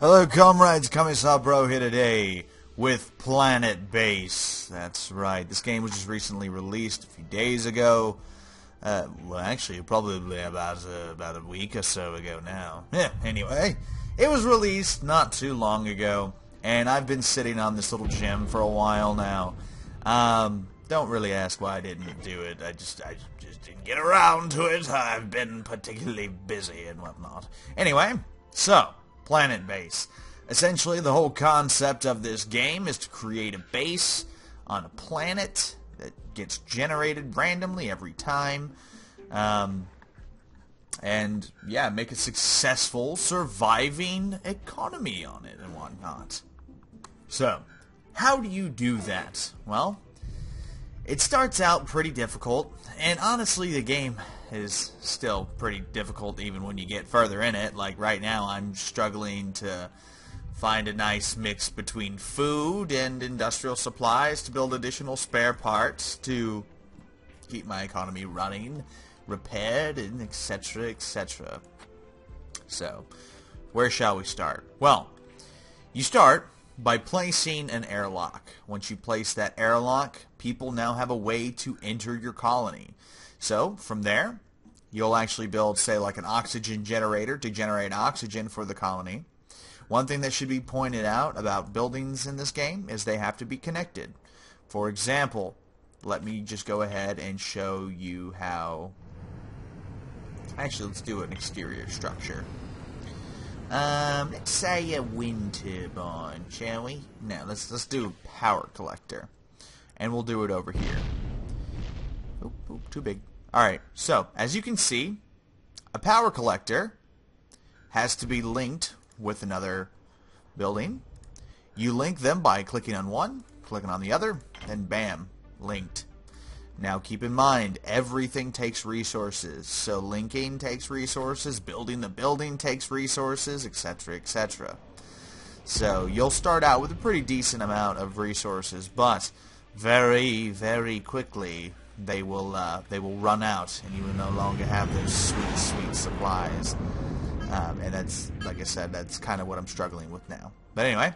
Hello comrades, Kami-sa Bro here today with Planetbase. That's right, this game was just recently released a few days ago. Well actually probably about a week or so ago now. Anyway, it was released not too long ago, and I've been sitting on this little gem for a while now. Don't really ask why I didn't do it, I just didn't get around to it. I've been particularly busy and whatnot. Anyway, so Planetbase. Essentially, the whole concept of this game is to create a base on a planet that gets generated randomly every time, and yeah, make a successful surviving economy on it and whatnot. So, how do you do that? Well, it starts out pretty difficult, and honestly the game is still pretty difficult even when you get further in it. Like right now I'm struggling to find a nice mix between food and industrial supplies to build additional spare parts to keep my economy running, repaired, and etc, etc. So, where shall we start? Well, you start by placing an airlock. Once you place that airlock, people now have a way to enter your colony. So, from there, you'll actually build, say, like an oxygen generator to generate oxygen for the colony. One thing that should be pointed out about buildings in this game is they have to be connected. For example, let me just go ahead and show you how... Actually, let's do an exterior structure. Let's say a wind turbine, shall we? No, let's do a power collector. And we'll do it over here. Oop, too big. Alright, so, as you can see, a power collector has to be linked with another building. You link them by clicking on one, clicking on the other, then bam, linked. Now keep in mind, everything takes resources. So linking takes resources, building the building takes resources, etc, etc. So you'll start out with a pretty decent amount of resources, but very, very quickly they will run out, and you will no longer have those sweet, sweet supplies. And that's, like I said, that's kind of what I'm struggling with now. But anyway,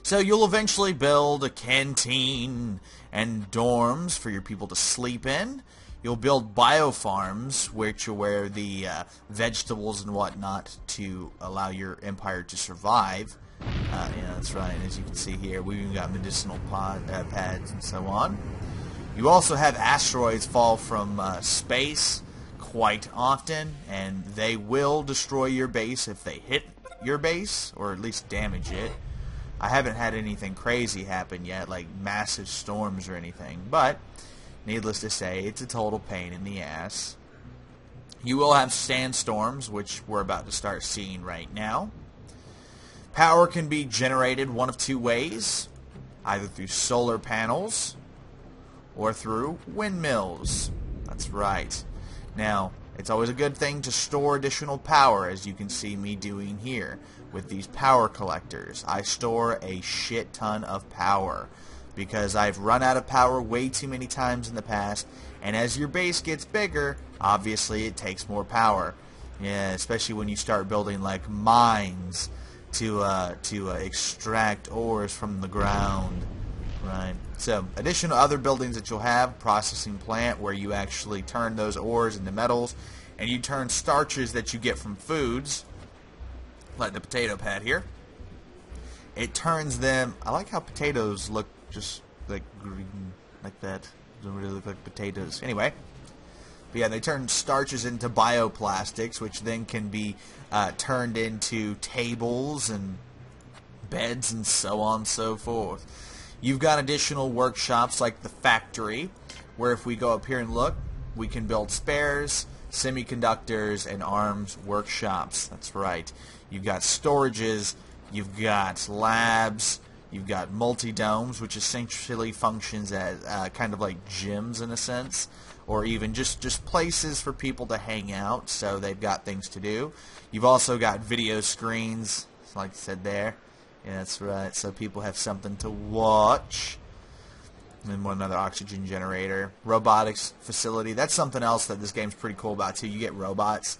so you'll eventually build a canteen and dorms for your people to sleep in. You'll build biofarms, which are where the vegetables and whatnot to allow your empire to survive. Yeah, that's right. As you can see here, we've even got medicinal pads and so on. You also have asteroids fall from space quite often, and they will destroy your base if they hit your base, or at least damage it. I haven't had anything crazy happen yet, like massive storms or anything, but needless to say, it's a total pain in the ass. You will have sandstorms, which we're about to start seeing right now. Power can be generated one of two ways, either through solar panels or through windmills. That's right. Now, it's always a good thing to store additional power, as you can see me doing here with these power collectors. I store a shit ton of power because I've run out of power way too many times in the past, and as your base gets bigger, obviously it takes more power. Yeah, especially when you start building like mines to extract ores from the ground. Right. So, additional other buildings that you'll have, processing plant where you actually turn those ores into metals, and you turn starches that you get from foods, like the potato pad here. It turns them, I like how potatoes look just like green, like that. Don't really look like potatoes. Anyway, but yeah, they turn starches into bioplastics, which then can be turned into tables and beds and so on and so forth. You've got additional workshops like the factory, where if we go up here and look, we can build spares, semiconductors, and arms workshops. That's right. You've got storages, you've got labs, you've got multi-domes, which essentially functions as kind of like gyms in a sense, or even just places for people to hang out, so they've got things to do. You've also got video screens, like I said there. Yeah, that's right, so people have something to watch. And then another oxygen generator. Robotics facility. That's something else that this game's pretty cool about, too. You get robots.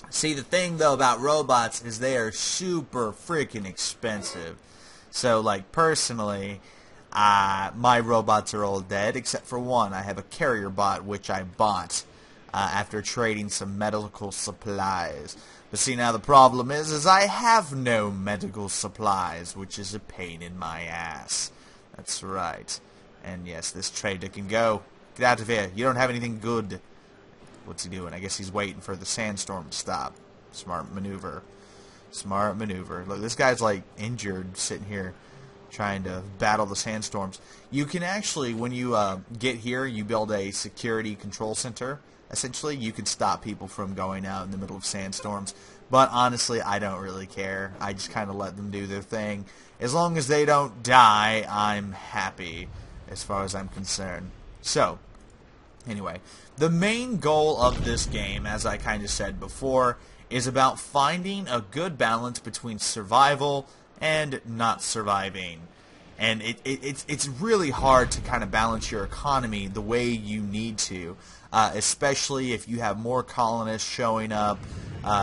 See, the thing, though, about robots is they are super freaking expensive. So, like, personally, my robots are all dead, except for one. I have a carrier bot, which I bought after trading some medical supplies. But see, now the problem is I have no medical supplies, which is a pain in my ass. That's right. And yes, this trader can go. Get out of here. You don't have anything good. What's he doing? I guess he's waiting for the sandstorm to stop. Smart maneuver. Smart maneuver. Look, this guy's like injured sitting here trying to battle the sandstorms. You can actually, when you get here, you build a security control center. Essentially, you can stop people from going out in the middle of sandstorms. But honestly, I don't really care. I just kind of let them do their thing. As long as they don't die, I'm happy as far as I'm concerned. So, anyway, the main goal of this game, as I kind of said before, is about finding a good balance between survival and not surviving. And it's really hard to kind of balance your economy the way you need to, especially if you have more colonists showing up,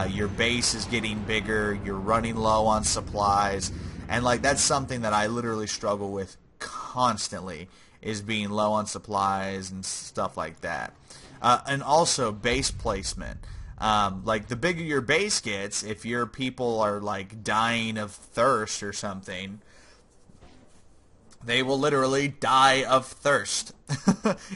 your base is getting bigger, you're running low on supplies, and like that's something that I literally struggle with constantly, is being low on supplies and stuff like that. And also base placement. Like the bigger your base gets, if your people are like dying of thirst or something, they will literally die of thirst.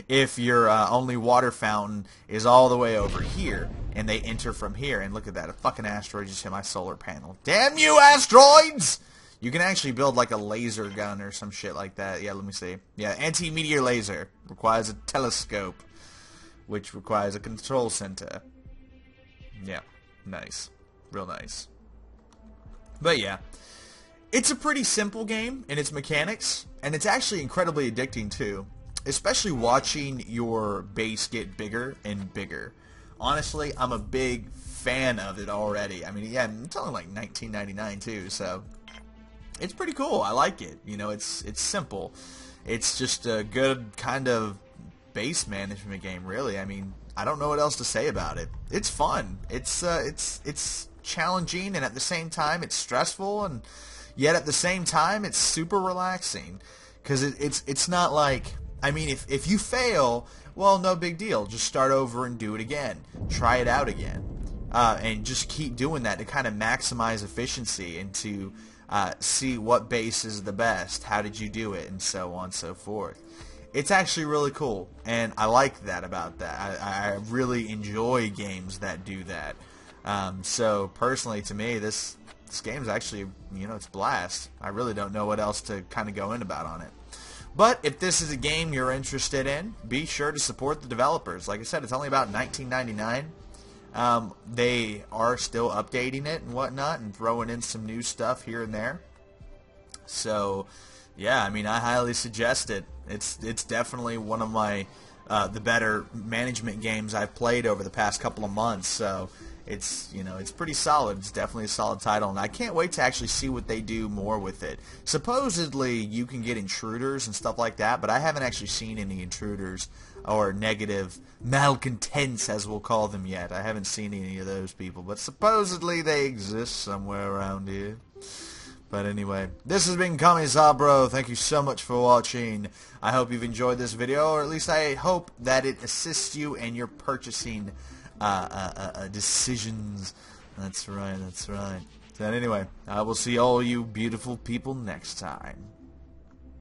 If your only water fountain is all the way over here and they enter from here, and look at that, a fucking asteroid just hit my solar panel. Damn you asteroids! You can actually build like a laser gun or some shit like that. Yeah, let me see. Yeah, anti-meteor laser requires a telescope, which requires a control center. Yeah, nice. Real nice. But yeah, it's a pretty simple game in its mechanics, and it's actually incredibly addicting too, especially watching your base get bigger and bigger. Honestly, I'm a big fan of it already. I mean, yeah, it's only like $19.99 too, so it's pretty cool. I like it. You know, it's simple. It's just a good kind of base management game, really. I mean, I don't know what else to say about it. It's fun. It's challenging, and at the same time, it's stressful, and yet at the same time, it's super relaxing. Because it's not like, I mean, if you fail, well, no big deal. Just start over and do it again. Try it out again. And just keep doing that to kind of maximize efficiency and to see what base is the best, how did you do it, and so on and so forth. It's actually really cool, and I like that about that. I really enjoy games that do that. So personally, to me, this game's actually, you know, it's a blast. I really don't know what else to kind of go in about on it. But if this is a game you're interested in, be sure to support the developers. Like I said, it's only about $19.99. They are still updating it and whatnot and throwing in some new stuff here and there. So, yeah, I mean, I highly suggest it. It's definitely one of my the better management games I've played over the past couple of months. So it's, you know, it's pretty solid. It's definitely a solid title, and I can't wait to actually see what they do more with it. Supposedly you can get intruders and stuff like that, but I haven't actually seen any intruders or negative malcontents, as we'll call them, yet. I haven't seen any of those people, but supposedly they exist somewhere around here. But anyway, this has been Kami-Sabro. Thank you so much for watching. I hope you've enjoyed this video, or at least I hope that it assists you in your purchasing decisions. That's right, that's right. So anyway, I will see all you beautiful people next time.